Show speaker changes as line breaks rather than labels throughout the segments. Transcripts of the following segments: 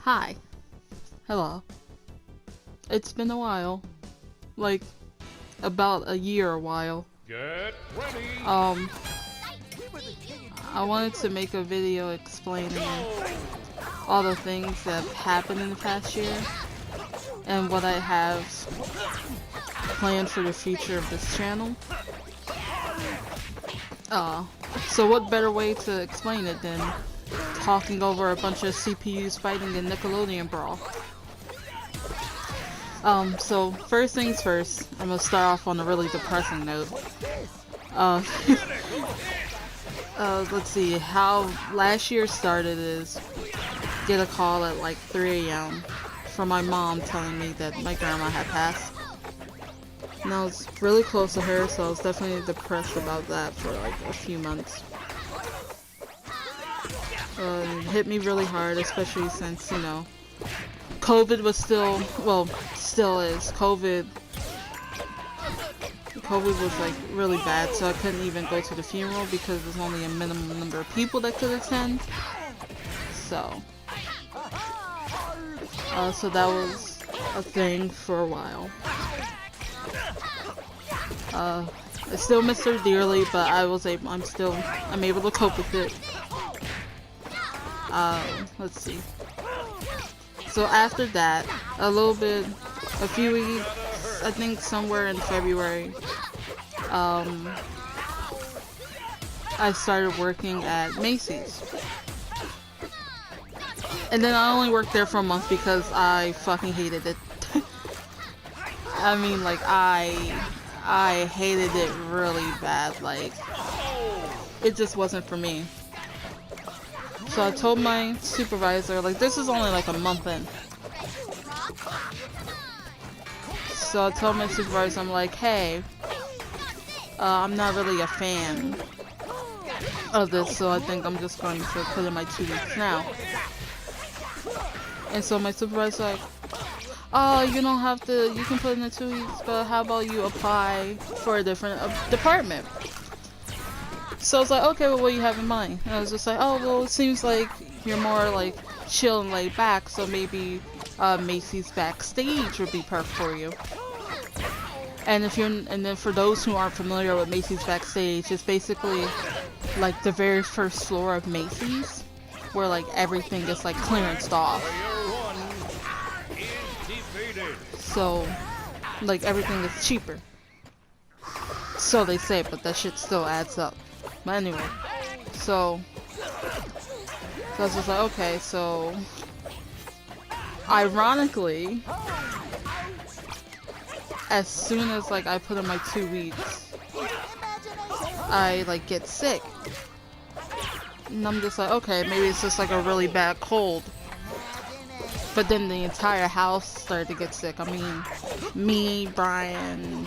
Hi. Hello. It's been a while. Like, about a year a while.
Get ready.
I wanted to make a video explaining all the things that have happened in the past year and what I have planned for the future of this channel. So what better way to explain it than talking over a bunch of CPUs fighting in Nickelodeon Brawl. So first things first, I'm gonna start off on a really depressing note. Let's see, how last year started is get a call at like 3 AM from my mom telling me that my grandma had passed. And I was really close to her, so I was definitely depressed about that for like a few months. It hit me really hard, especially since, you know, COVID was still, well, still is. COVID was like really bad, so I couldn't even go to the funeral because there's only a minimum number of people that could attend. So that was a thing for a while. I still miss her dearly, but I'm able to cope with it. Let's see. So after that, a few weeks, I think somewhere in February, I started working at Macy's. And then I only worked there for a month because I fucking hated it. I mean, like, I hated it really bad. Like, it just wasn't for me. So I told my supervisor, like, this is only like a month in. So I told my supervisor, I'm like, hey, I'm not really a fan of this, so I think I'm just going to put in my 2 weeks now. And so my supervisor's like, oh, you don't have to, you can put in the 2 weeks, but how about you apply for a different department? So I was like, okay, well, what do you have in mind? And I was just like, oh, well, it seems like you're more like chill and laid back, so maybe Macy's Backstage would be perfect for you. And then for those who aren't familiar with Macy's Backstage, it's basically like the very first floor of Macy's, where like everything is like clearanced off. So like everything is cheaper. So they say, but that shit still adds up. But anyway, so I was just like, okay, so ironically, as soon as like I put in my 2 weeks, I like get sick. And I'm just like, okay, maybe it's just like a really bad cold. But then the entire house started to get sick. I mean, me, Brian,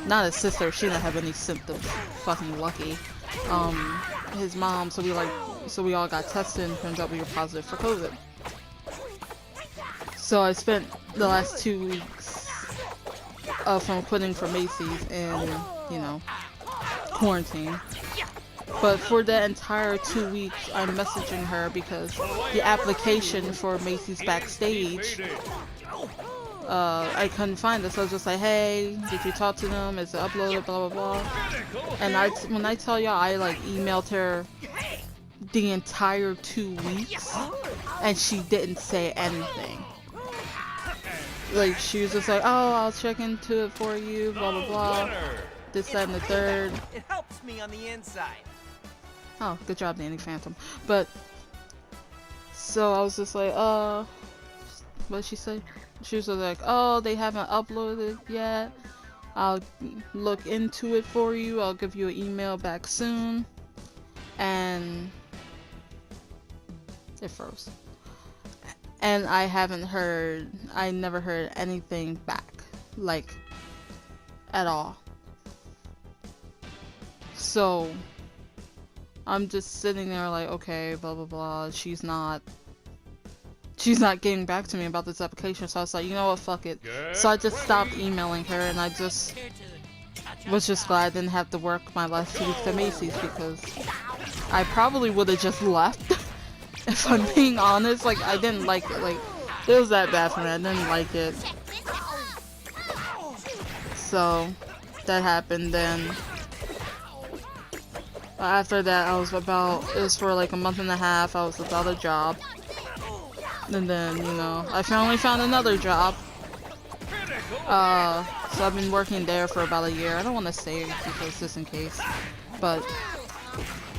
not his sister, she didn't have any symptoms. Fucking lucky. His mom, so we all got tested and turned out we were positive for COVID. So I spent the last 2 weeks from quitting for Macy's in, you know, quarantine. But for that entire 2 weeks, I'm messaging her because the application for Macy's Backstage, I couldn't find it. So I was just like, hey, did you talk to them? Is it uploaded? Blah, blah, blah. And when I tell y'all, I like emailed her the entire 2 weeks, and she didn't say anything. Like, she was just like, oh, I'll check into it for you, blah, blah, blah. This, that, and the third.
It helps me on the inside.
Oh, good job, Danny Phantom. But, so I was just like, what did she say? She was like, oh, they haven't uploaded yet. I'll look into it for you. I'll give you an email back soon. And it froze. And I never heard anything back. Like, at all. So I'm just sitting there like, okay, blah blah blah. She's not getting back to me about this application, so I was like, you know what, fuck it. So I just stopped emailing her, and I just was just glad I didn't have to work my last 2 weeks at Macy's, because I probably would have just left If I'm being honest, like, I didn't like it. Like, it was that bad for me. I didn't like it. So, that happened. Then, after that, it was for like a month and a half. I was without a job. And then, you know, I finally found another job. So I've been working there for about a year. I don't want to say it because just in case. But,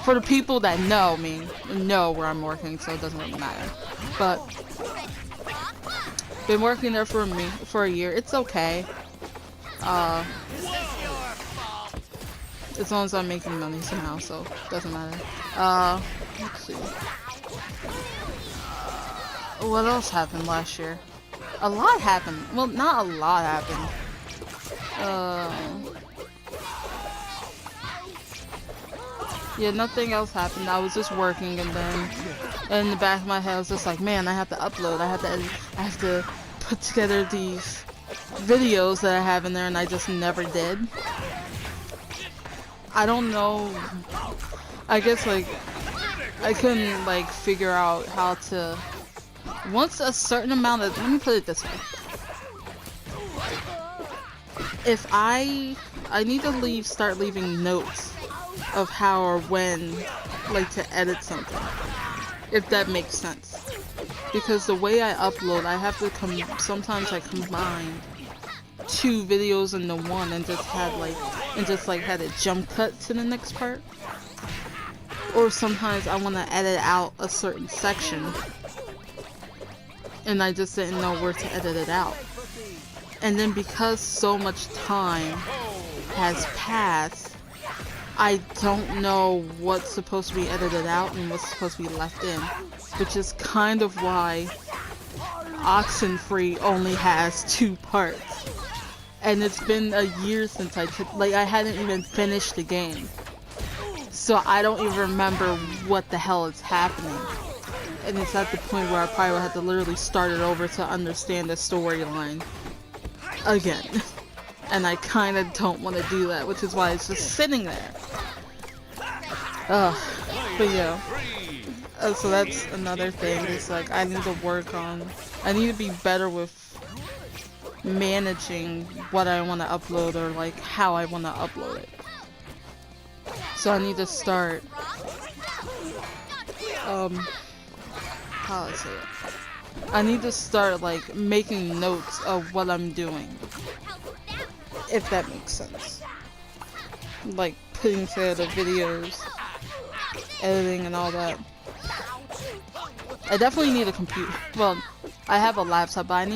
for the people that know me, know where I'm working, so it doesn't really matter. But been working there for a year. It's okay. As long as I'm making money somehow, so it doesn't matter. Let's see. What else happened last year? A lot happened. Well, not a lot happened. Yeah, nothing else happened. I was just working, and then in the back of my head I was just like, man, I have to upload, I have to edit, I have to put together these videos that I have in there, and I just never did. I don't know, I guess like I couldn't like figure out how to, once a certain amount of, let me put it this way, if I need to start leaving notes of how or when, like, to edit something, if that makes sense. Because the way I upload, I have to sometimes I combine 2 videos into one and just had a jump cut to the next part. Or sometimes I want to edit out a certain section and I just didn't know where to edit it out. And then because so much time has passed, I don't know what's supposed to be edited out and what's supposed to be left in, which is kind of why Oxenfree only has 2 parts. And it's been a year since I hadn't even finished the game. So I don't even remember what the hell is happening. And it's at the point where I probably would have to literally start it over to understand the storyline again. And I kind of don't want to do that, which is why it's just sitting there. But yeah. So that's another thing. It's like I need to be better with managing what I want to upload or like how I want to upload it. So I need to start, how do I say it? I need to start like making notes of what I'm doing. If that makes sense. Like putting together videos, editing and all that. I definitely need a computer. Well, I have a laptop, but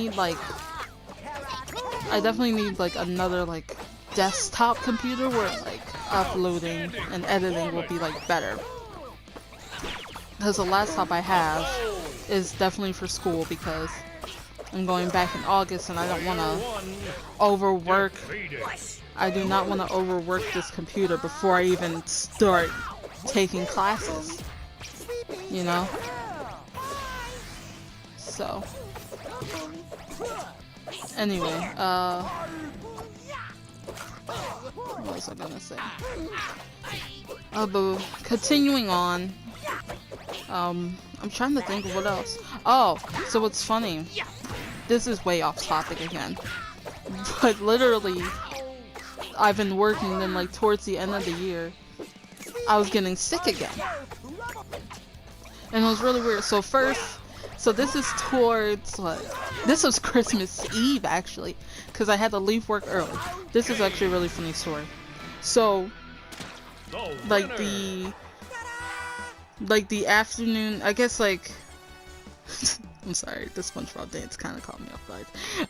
I definitely need like another like desktop computer where like uploading and editing will be like better. Because the laptop I have is definitely for school because I'm going back in August and I don't want to overwork. I do not want to overwork this computer before I even start taking classes. You know? So. Anyway, what was I gonna say? But continuing on, I'm trying to think of what else. Oh, so what's funny, this is way off topic again, but literally, I've been working, then like towards the end of the year, I was getting sick again. And it was really weird. So this is towards, this was Christmas Eve actually, because I had to leave work early. This is actually a really funny story. So, like the afternoon, I guess like, I'm sorry, the SpongeBob dance kind of caught me off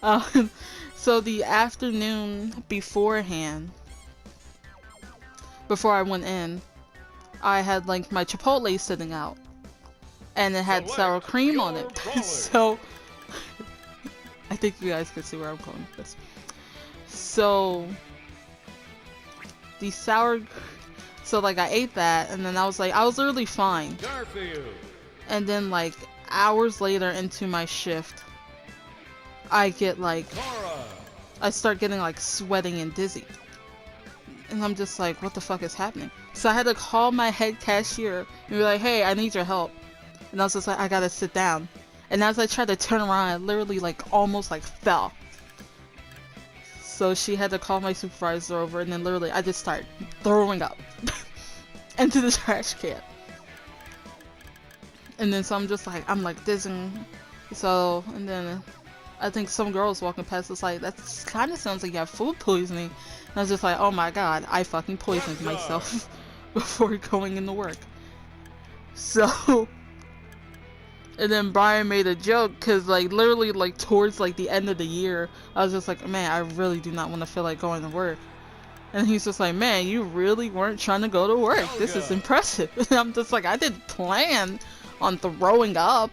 guard. So the afternoon beforehand, before I went in, I had like my Chipotle sitting out. And it had sour cream on it. So, I think you guys can see where I'm going with this. So, like I ate that, and then I was literally fine. And then like, hours later into my shift, I start getting like sweating and dizzy. And I'm just like, what the fuck is happening? So I had to call my head cashier and be like, hey, I need your help. And I was just like, I gotta sit down. And as I tried to turn around, I literally like almost like fell. So she had to call my supervisor over, and then literally I just started throwing up into the trash can. And then so I'm like dizzying. So, and then I think some girls walking past was like, that kind of sounds like you have food poisoning. And I was just like, oh my god, I fucking poisoned myself before going into work. So, and then Brian made a joke, because like literally like towards like the end of the year, I was just like, man, I really do not want to feel like going to work. And he's just like, man, you really weren't trying to go to work. This is impressive. And I'm just like, I didn't plan on throwing up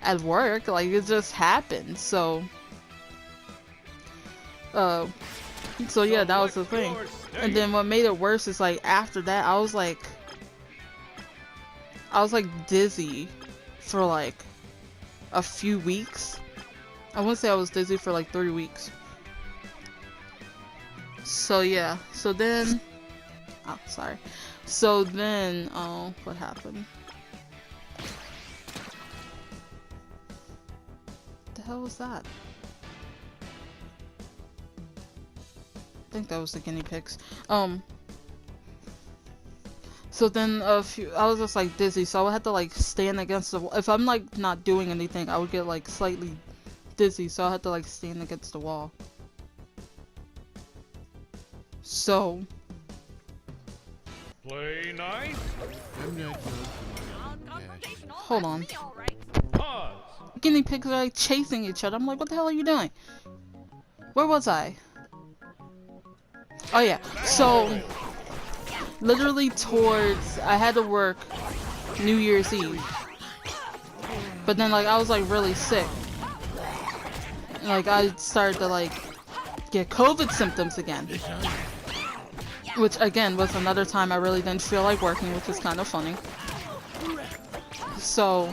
at work. Like, it just happened. So yeah, that was the thing. And then what made it worse is like after that, I was like dizzy for like a few weeks. I wouldn't say I was dizzy for like 3 weeks. So yeah, so then, oh sorry. So then, what happened? What the hell was that? I think that was the guinea pigs. So then I was just like dizzy, so I had to like stand against the wall. If I'm like not doing anything, I would get like slightly dizzy, so I had to like stand against the wall. So
Play nice.
hold on.
Pause.
Guinea pigs are like chasing each other. I'm like, what the hell are you doing? Where was I? Oh yeah, so literally towards, I had to work New Year's Eve, but then like I was like really sick, and, like I started to like get COVID symptoms again, which again was another time I really didn't feel like working, which is kind of funny. So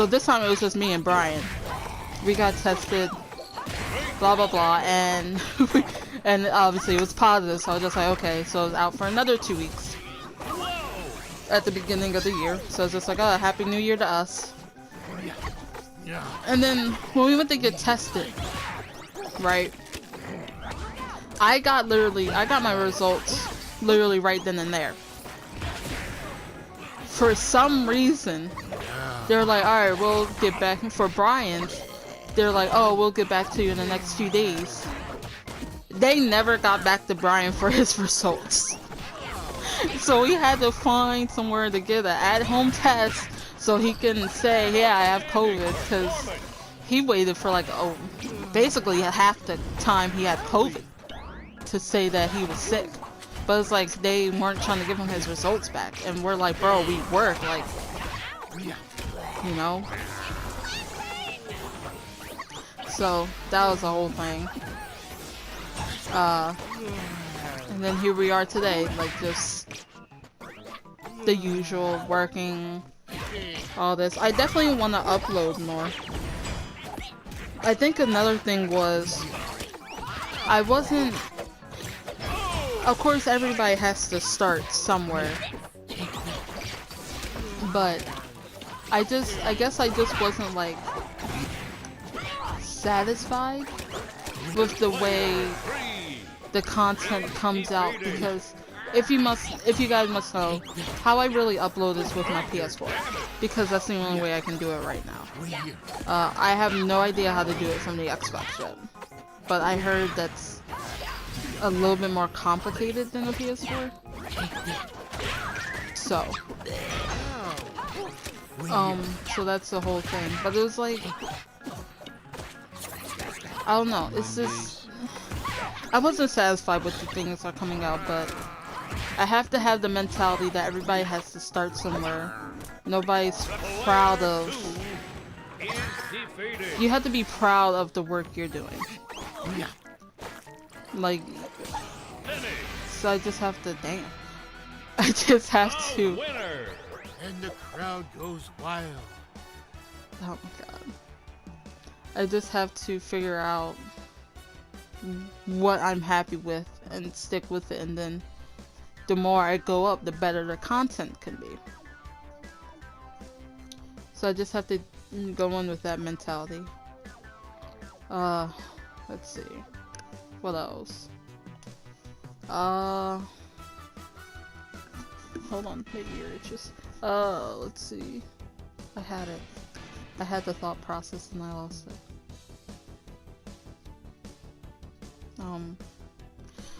this time it was just me and Brian. We got tested, blah blah blah, and and obviously it was positive, so I was just like, okay, so I was out for another 2 weeks at the beginning of the year. So I was just like, oh, Happy New Year to us. And then when we went to get tested, right, I got my results literally right then and there. For some reason, they're like, alright, we'll get back. For Brian, they're like, oh, we'll get back to you in the next few days. They never got back to Brian for his results. So we had to find somewhere to get an at-home test so he can say, yeah, I have COVID, because he waited for like, basically half the time he had COVID to say that he was sick. But it's like they weren't trying to give him his results back, and we're like, bro, we work, like, you know? So that was the whole thing. And then here we are today, like just the usual, working, all this. I definitely want to upload more. I think another thing was, I wasn't, of course everybody has to start somewhere, but I guess I just wasn't like satisfied with the way the content comes out, because if you guys must know, how I really upload is with my PS4, because that's the only way I can do it right now. I have no idea how to do it from the Xbox yet, but I heard that's a little bit more complicated than the PS4. So that's the whole thing. But it was like, I don't know, it's just, I wasn't satisfied with the things that are coming out, but I have to have the mentality that everybody has to start somewhere. Nobody's proud of, you have to be proud of the work you're doing. Like, so I just have to, damn. I just have to.
And the crowd goes wild.
Oh my god. I just have to figure out what I'm happy with and stick with it, and then the more I go up, the better the content can be. So I just have to go in with that mentality. Let's see. What else? Hold on, maybe your itches. Let's see. I had it. I had the thought process and I lost it.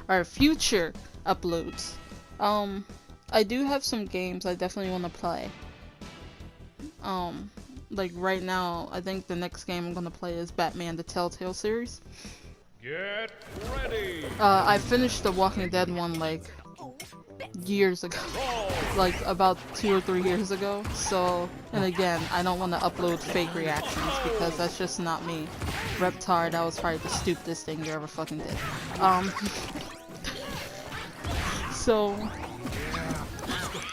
Alright, future uploads. I do have some games I definitely want to play. Like right now, I think the next game I'm gonna play is Batman the Telltale series.
Get ready.
I finished the Walking Dead one like years ago, like about 2 or 3 years ago. So, and again, I don't want to upload fake reactions because that's just not me. Reptard, that was probably the stupidest thing you ever fucking did. So,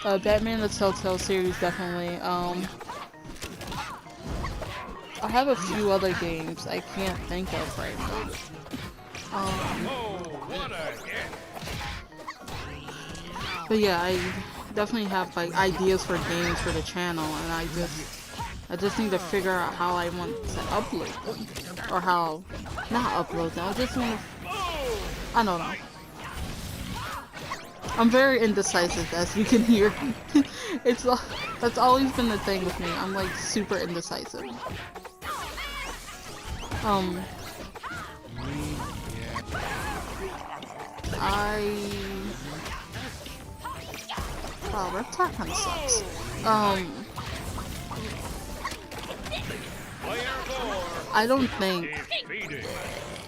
Batman the Telltale series definitely. I have a few other games I can't think of right now.
Oh, what a hit.
But yeah, I definitely have like ideas for games for the channel, and I just need to figure out how I want to upload them, or how not upload them. I just want to. I don't know. I'm very indecisive, as you can hear. That's always been the thing with me. I'm like super indecisive. Wow, Reptar kinda sucks. I don't think
Defeated.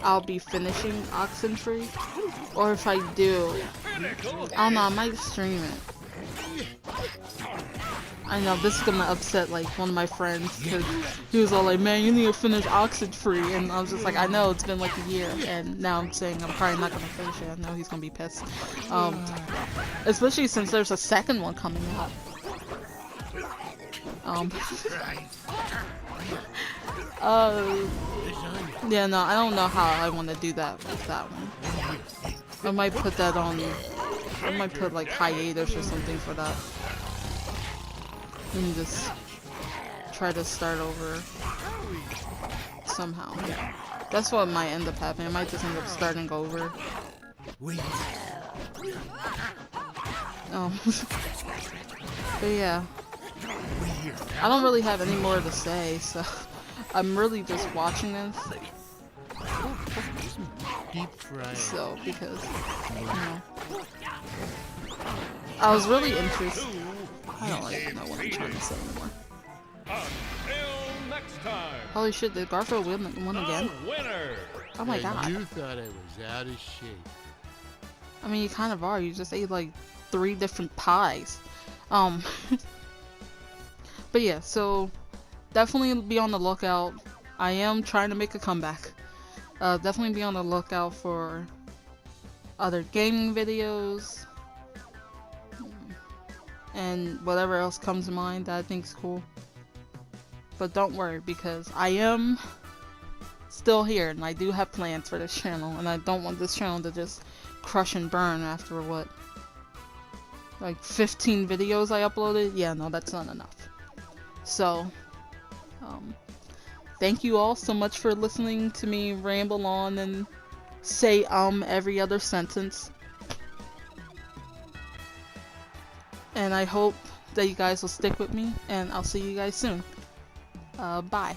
I'll be finishing Oxenfree, or if I do, I don't know, I might stream it. I know this is gonna upset like one of my friends because he was all like, "Man, you need to finish Oxenfree," and I was just like, "I know it's been like a year," and now I'm saying I'm probably not gonna finish it. I know he's gonna be pissed, especially since there's a second one coming out. Yeah, no, I don't know how I want to do that with that one. I might put that on. I might put like hiatus or something for that. And just try to start over somehow. That's what might end up happening. I might just end up starting over. But yeah, I don't really have any more to say, so I'm really just watching this.
Deep fried.
So because you know, I was really interested. I don't even know what I'm trying to say anymore.
Until next time.
Holy shit, did Garfield win again?
The winner.
Oh my
And
god.
You thought I was out of shape.
I mean, you kind of are. You just ate like 3 different pies. But yeah, so definitely be on the lookout. I am trying to make a comeback. Definitely be on the lookout for other gaming videos. And whatever else comes to mind that I think is cool. But don't worry, because I am still here and I do have plans for this channel, and I don't want this channel to just crush and burn after what, like 15 videos I uploaded? Yeah, no, that's not enough. So, thank you all so much for listening to me ramble on and say every other sentence. And I hope that you guys will stick with me, and I'll see you guys soon. Bye.